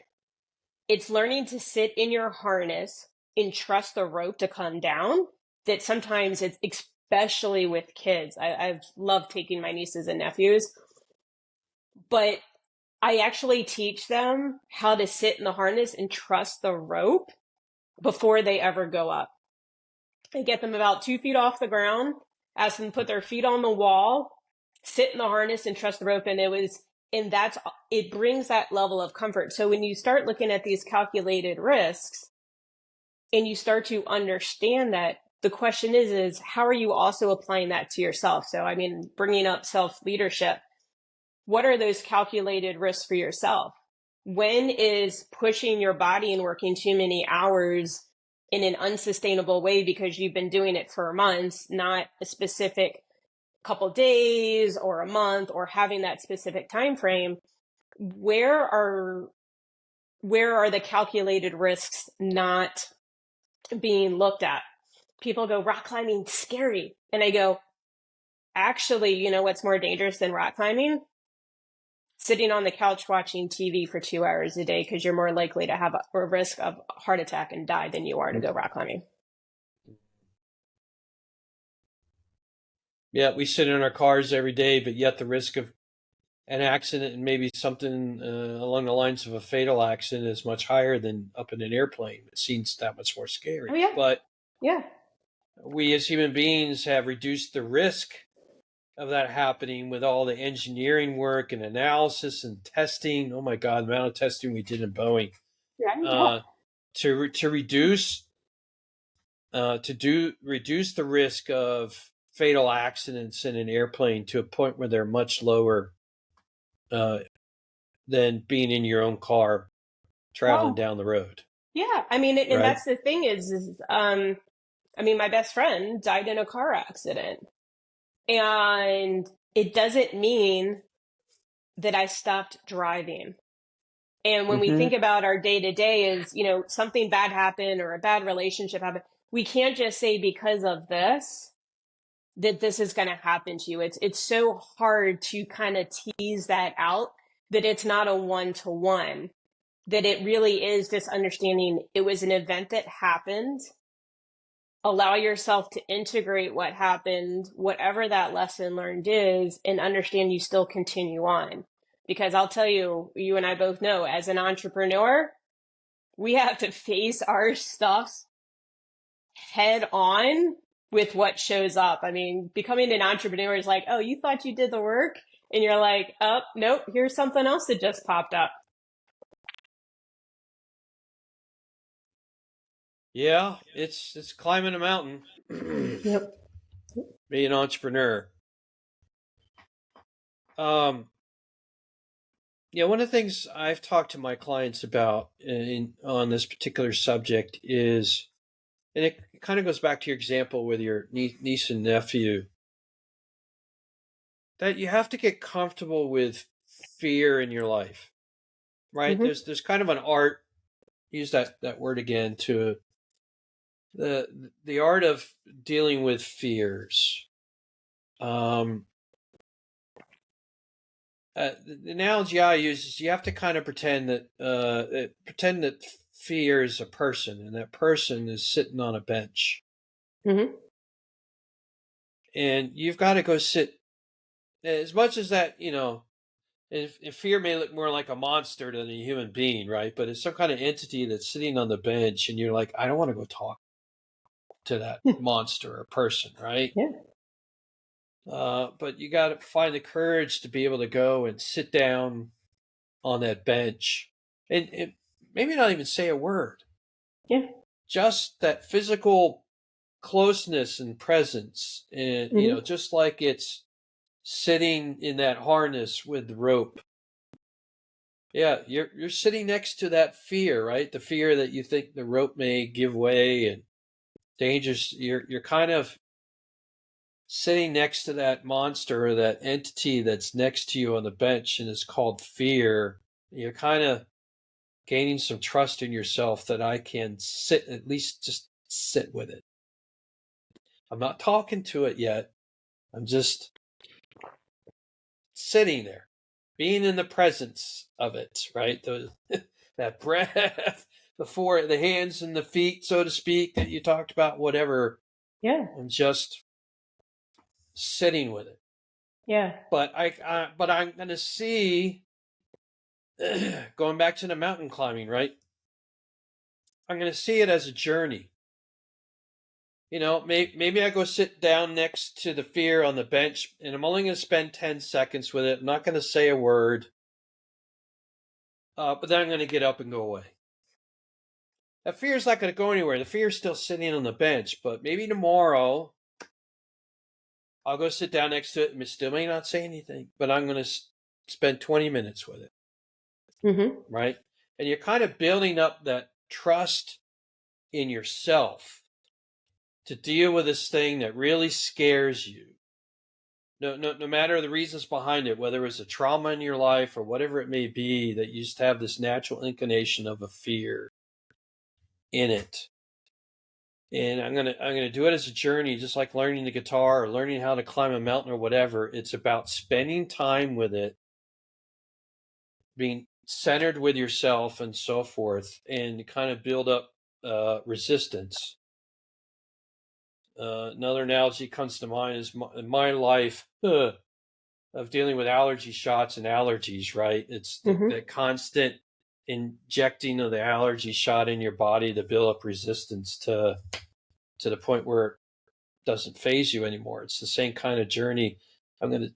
It's learning to sit in your harness and trust the rope to come down. That sometimes it's, especially with kids, I've loved taking my nieces and nephews, but I actually teach them how to sit in the harness and trust the rope before they ever go up. I get them about 2 feet off the ground, ask them to put their feet on the wall, sit in the harness and trust the rope. And it brings that level of comfort. So when you start looking at these calculated risks and you start to understand that, the question is how are you also applying that to yourself? So, I mean, bringing up self-leadership, what are those calculated risks for yourself? When is pushing your body and working too many hours in an unsustainable way because you've been doing it for months, not a specific couple days or a month, or having that specific time frame? Where are the calculated risks not being looked at? People go, rock climbing, scary. And I go, actually, you know what's more dangerous than rock climbing? Sitting on the couch watching TV for 2 hours a day, because you're more likely to have a risk of a heart attack and die than you are to go rock climbing. Yeah, we sit in our cars every day, but yet the risk of an accident and maybe something along the lines of a fatal accident is much higher than up in an airplane. It seems that much more scary. Oh yeah. But Yeah. we as human beings have reduced the risk of that happening with all the engineering work and analysis and testing. Oh my God, the amount of testing we did in Boeing Yeah. to reduce reduce the risk of fatal accidents in an airplane to a point where they're much lower than being in your own car traveling Well, down the road, yeah. I mean, and right? that's the thing is I mean, my best friend died in a car accident, and it doesn't mean that I stopped driving. And when we Mm-hmm. think about our day to day is, something bad happened or a bad relationship happened, we can't just say because of this that this is going to happen to you. It's so hard to kind of tease that out, that it's not a one to one, that it really is just understanding it was an event that happened. Allow yourself to integrate what happened, whatever that lesson learned is, and understand you still continue on. Because I'll tell you, you and I both know, as an entrepreneur, we have to face our stuff head on with what shows up. I mean, becoming an entrepreneur is like, oh, you thought you did the work? And you're like, oh, nope, here's something else that just popped up. Yeah, it's climbing a mountain. Yep. Be an entrepreneur. Yeah, one of the things I've talked to my clients about on this particular subject is, and it kind of goes back to your example with your niece and nephew, that you have to get comfortable with fear in your life, right? Mm-hmm. There's kind of an art. Use that word again, to the art of dealing with fears. The analogy I use is you have to kind of pretend that fear is a person, and that person is sitting on a bench, Mm-hmm. and you've got to go sit. As much as that, if fear may look more like a monster than a human being, right? But it's some kind of entity that's sitting on the bench, and you're like, I don't want to go talk to that monster or person, right? Yeah. But you got to find the courage to be able to go and sit down on that bench and maybe not even say a word. Yeah. Just that physical closeness and presence, and Mm-hmm. just like it's sitting in that harness with the rope. Yeah, you're sitting next to that fear, right? The fear that you think the rope may give way and dangerous. You're kind of sitting next to that monster or that entity that's next to you on the bench, and it's called fear. You're kind of gaining some trust in yourself that I can sit, at least just sit with it. I'm not talking to it yet. I'm just sitting there, being in the presence of it, right? That breath before the hands and the feet, so to speak, that you talked about, whatever, Yeah. and just sitting with it. Yeah. But I'm going to see, going back to the mountain climbing, right? I'm going to see it as a journey. Maybe I go sit down next to the fear on the bench, and I'm only going to spend 10 seconds with it. I'm not going to say a word, but then I'm going to get up and go away. That fear's not going to go anywhere. The fear's still sitting on the bench, but maybe tomorrow I'll go sit down next to it and it still may not say anything, but I'm going to spend 20 minutes with it, Mm-hmm. right? And you're kind of building up that trust in yourself to deal with this thing that really scares you. No matter the reasons behind it, whether it's a trauma in your life or whatever it may be, that you just have this natural inclination of a fear in it. And I'm gonna do it as a journey, just like learning the guitar or learning how to climb a mountain or whatever. It's about spending time with it, being centered with yourself and so forth, and kind of build up resistance Another analogy comes to mind is my life of dealing with allergy shots and allergies, right? It's the constant injecting of the allergy shot in your body to build up resistance to the point where it doesn't phase you anymore. It's the same kind of journey. I'm going to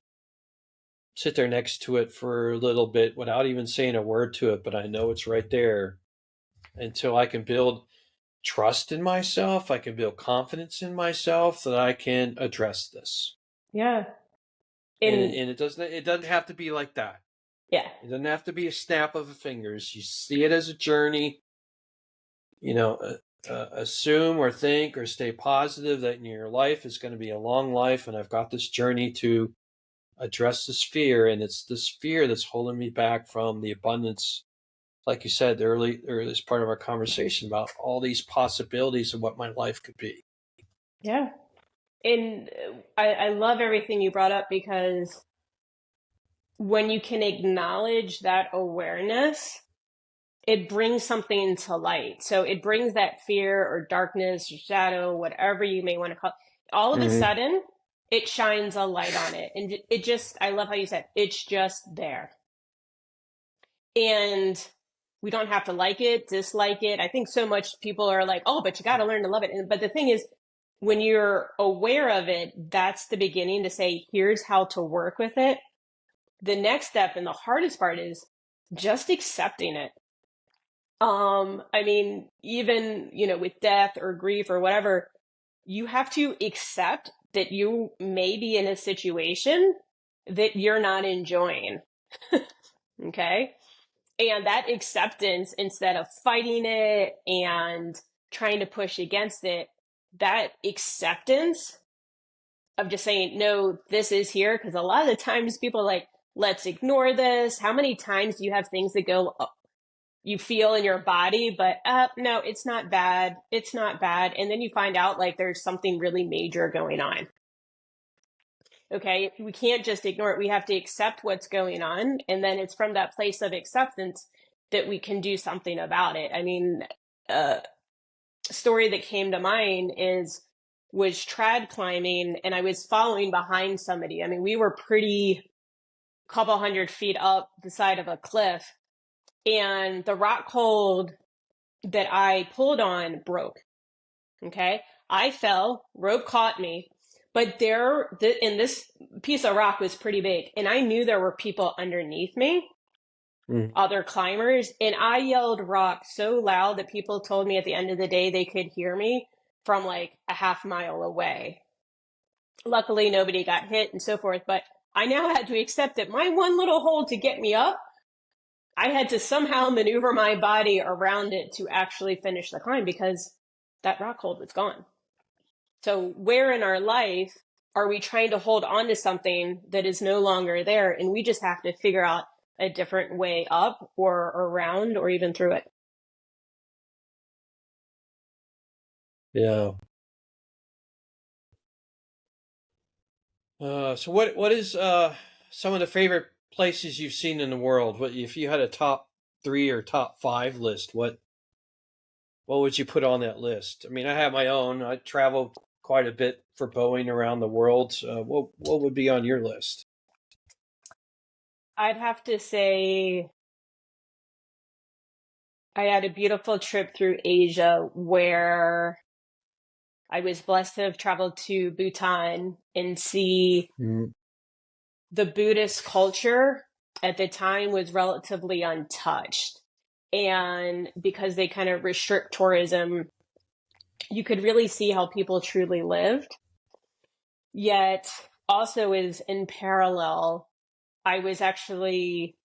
sit there next to it for a little bit without even saying a word to it, but I know it's right there until I can build trust in myself. I can build confidence in myself that I can address this. Yeah. And it doesn't have to be like that. Yeah. It doesn't have to be a snap of the fingers. You see it as a journey. Assume or think or stay positive that in your life is going to be a long life, and I've got this journey to address this fear, and it's this fear that's holding me back from the abundance, like you said, the earliest part of our conversation about all these possibilities of what my life could be. Yeah. And I love everything you brought up, because when you can acknowledge that awareness, it brings something to light. So it brings that fear or darkness or shadow, whatever you may want to call it. All of a sudden, it shines a light on it. And it just, I love how you said, it's just there. And we don't have to like it, dislike it. I think so much people are like, oh, but you got to learn to love it. But the thing is, when you're aware of it, that's the beginning to say, here's how to work with it. The next step and the hardest part is just accepting it. I mean, even, with death or grief or whatever, you have to accept that you may be in a situation that you're not enjoying. Okay? And that acceptance, instead of fighting it and trying to push against it, that acceptance of just saying, no, this is here. Because a lot of the times people are like, let's ignore this. How many times do you have things that go, you feel in your body, but no, it's not bad. It's not bad. And then you find out like there's something really major going on. Okay, we can't just ignore it. We have to accept what's going on. And then it's from that place of acceptance that we can do something about it. I mean, a story that came to mind was trad climbing, and I was following behind somebody. I mean, we were couple 100 feet up the side of a cliff, and the rock hold that I pulled on broke. Okay, I fell, rope caught me, but and this piece of rock was pretty big, and I knew there were people underneath me, other climbers, and I yelled rock so loud that people told me at the end of the day they could hear me from like a half mile away. Luckily, nobody got hit and so forth, but I now had to accept that my one little hold to get me up, I had to somehow maneuver my body around it to actually finish the climb, because that rock hold was gone. So where in our life are we trying to hold on to something that is no longer there? And we just have to figure out a different way up or around or even through it. Yeah. So what is some of the favorite places you've seen in the world? What if you had a top 3 or top 5 list? What would you put on that list? I mean, I have my own. I travel quite a bit for Boeing around the world. What would be on your list? I'd have to say I had a beautiful trip through Asia where I was blessed to have traveled to Bhutan and see the Buddhist culture at the time was relatively untouched. And because they kind of restrict tourism, you could really see how people truly lived. Yet also is in parallel, I was actually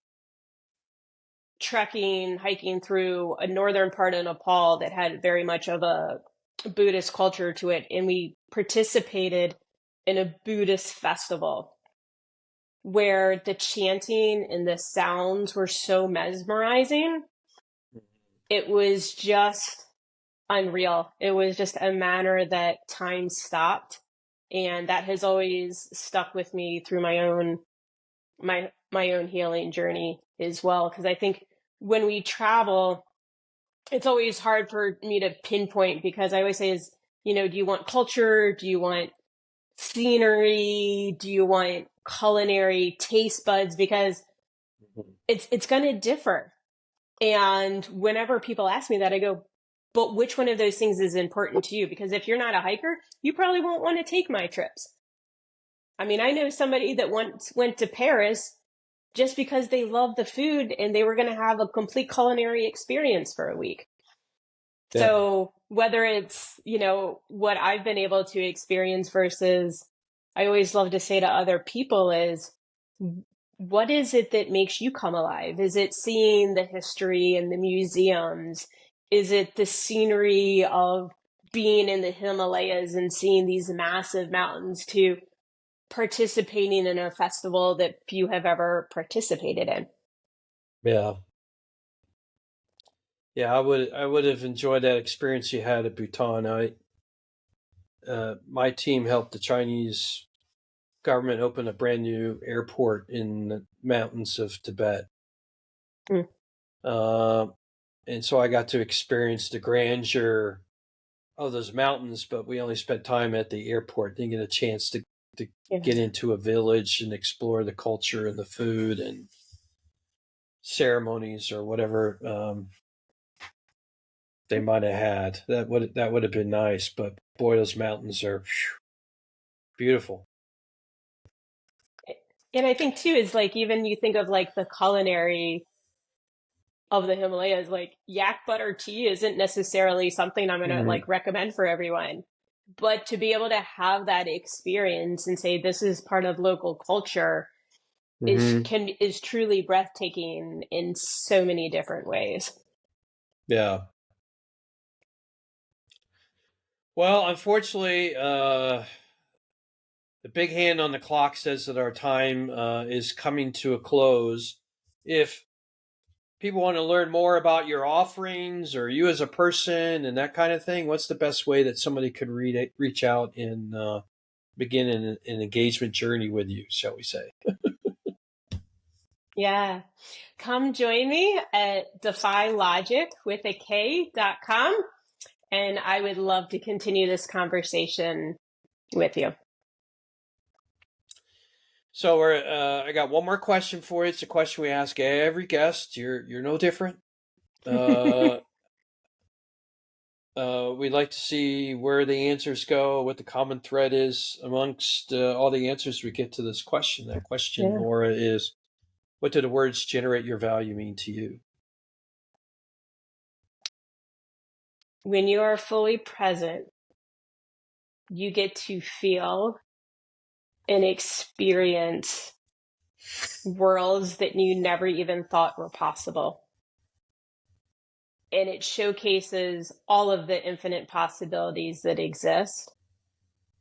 hiking through a northern part of Nepal that had very much of a Buddhist culture to it. And we participated in a Buddhist festival where the chanting and the sounds were so mesmerizing. It was just unreal. It was just a manner that time stopped. And that has always stuck with me through my own healing journey as well. Because I think when we travel, it's always hard for me to pinpoint, because I always say do you want culture? Do you want scenery? Do you want culinary taste buds? Because it's going to differ. And whenever people ask me that, I go, but which one of those things is important to you? Because if you're not a hiker, you probably won't want to take my trips. I mean, I know somebody that once went to Paris just because they loved the food and they were going to have a complete culinary experience for a week. Yeah. So whether it's, what I've been able to experience versus I always love to say to other people is, what is it that makes you come alive? Is it seeing the history and the museums? Is it the scenery of being in the Himalayas and seeing these massive mountains, to participating in a festival that few have ever participated in? Yeah. Yeah, I would have enjoyed that experience you had at Bhutan. My team helped the Chinese government open a brand new airport in the mountains of Tibet. Mm. And so I got to experience the grandeur of those mountains, but we only spent time at the airport. Didn't get a chance to get into a village and explore the culture and the food and ceremonies or whatever they might have had. That would have been nice, but boy, those mountains are beautiful. And I think too is like, even you think of like the culinary of the Himalayas, like yak butter tea isn't necessarily something I'm going to like recommend for everyone, but to be able to have that experience and say this is part of local culture is truly breathtaking in so many different ways. Yeah. Well, unfortunately, the big hand on the clock says that our time is coming to a close. If people want to learn more about your offerings or you as a person and that kind of thing, what's the best way that somebody could reach out and begin an engagement journey with you, shall we say? Yeah. Come join me at defylogic.com, and I would love to continue this conversation with you. So I got one more question for you. It's a question we ask every guest. You're no different. We'd like to see where the answers go, what the common thread is amongst all the answers we get to this question. That question, Lora, is, what do the words "generate your value" mean to you? When you are fully present, you get to feel and experience worlds that you never even thought were possible. And it showcases all of the infinite possibilities that exist.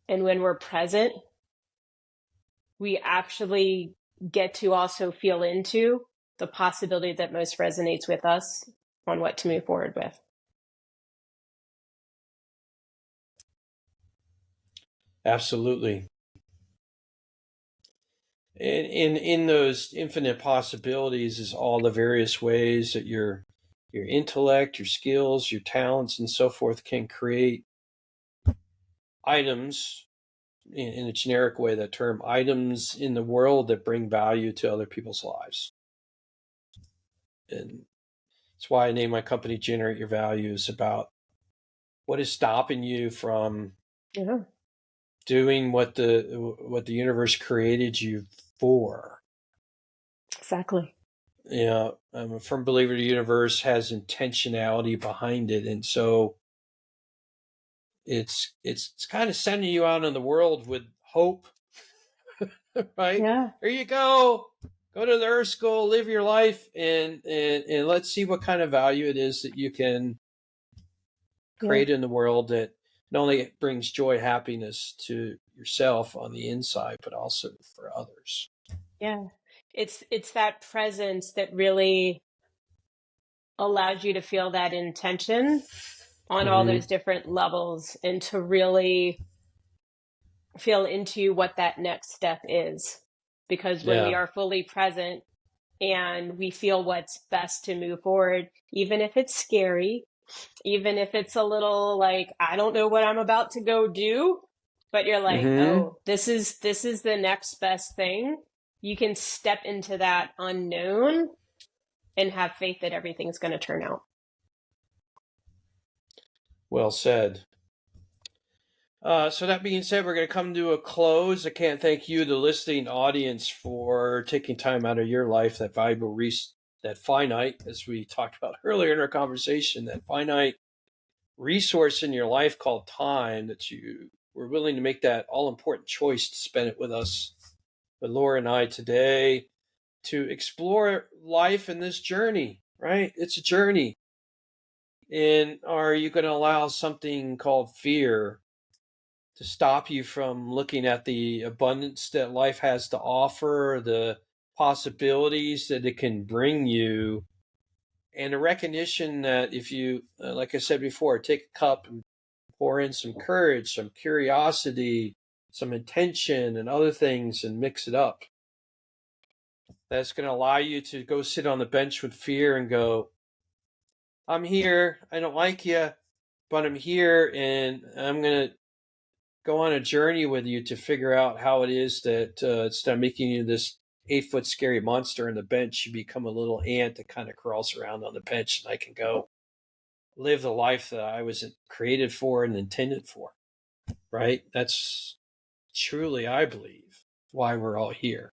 And when we're present, we actually get to also feel into the possibility that most resonates with us on what to move forward with. Absolutely. And in those infinite possibilities is all the various ways that your intellect, your skills, your talents, and so forth can create items, in a generic way, that term, items in the world that bring value to other people's lives. And that's why I named my company Generate Your Value. Is about what is stopping you from doing what the universe created you for. Exactly. I'm a firm believer the universe has intentionality behind it, and so it's kind of sending you out in the world with hope, right? Yeah. Here you go to the Earth School, live your life, and let's see what kind of value it is that you can create in the world, that not only brings joy, happiness to yourself on the inside, but also for others. Yeah. It's that presence that really allows you to feel that intention on all those different levels, and to really feel into what that next step is. Because when we are fully present and we feel what's best to move forward, even if it's scary, Even if it's a little like, I don't know what I'm about to go do, but you're like, Mm-hmm. oh, this is the next best thing. You can step into that unknown and have faith that everything's going to turn out. Well said. So that being said, we're going to come to a close. I can't thank you, the listening audience, for taking time out of your life, that valuable that finite, as we talked about earlier in our conversation, that finite resource in your life called time, that you were willing to make that all-important choice to spend it with us, with Lora and I today, to explore life in this journey, right? It's a journey. And are you going to allow something called fear to stop you from looking at the abundance that life has to offer, the possibilities that it can bring you, and a recognition that if you, like I said before, take a cup and pour in some courage, some curiosity, some intention, and other things, and mix it up, that's going to allow you to go sit on the bench with fear and go, I'm here, I don't like you, but I'm here, and I'm going to go on a journey with you to figure out how it is that instead of making you this 8-foot scary monster on the bench, you become a little ant that kind of crawls around on the bench, and I can go live the life that I was created for and intended for, right? That's truly, I believe, why we're all here.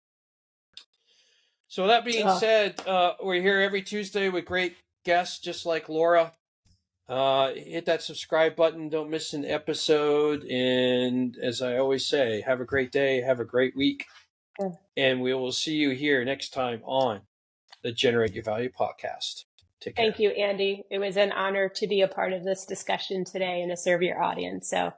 So that being said, we're here every Tuesday with great guests just like Lora. Hit that subscribe button. Don't miss an episode. And as I always say, have a great day. Have a great week. Good. And we will see you here next time on the Generate Your Value podcast. Take care. Thank you, Andy. It was an honor to be a part of this discussion today and to serve your audience. So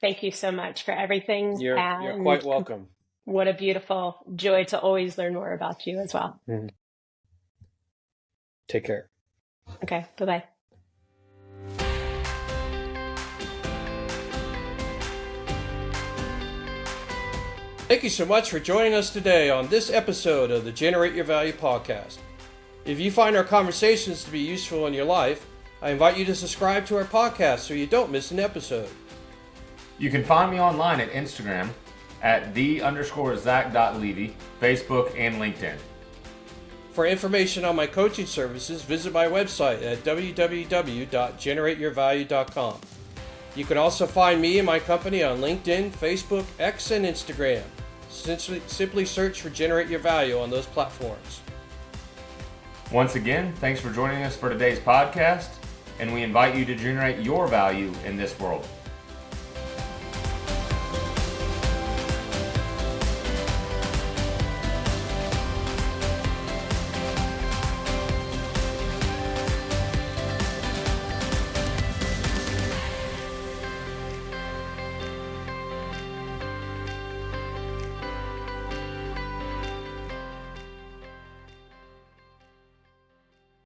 thank you so much for everything. You're quite welcome. What a beautiful joy to always learn more about you as well. Mm-hmm. Take care. Okay. Bye-bye. Thank you so much for joining us today on this episode of the Generate Your Value podcast. If you find our conversations to be useful in your life, I invite you to subscribe to our podcast so you don't miss an episode. You can find me online at Instagram at _Zach.Levy, Facebook, and LinkedIn. For information on my coaching services, visit my website at www.generateyourvalue.com. You can also find me and my company on LinkedIn, Facebook, X, and Instagram. Simply search for Generate Your Value on those platforms. Once again, thanks for joining us for today's podcast, and we invite you to generate your value in this world.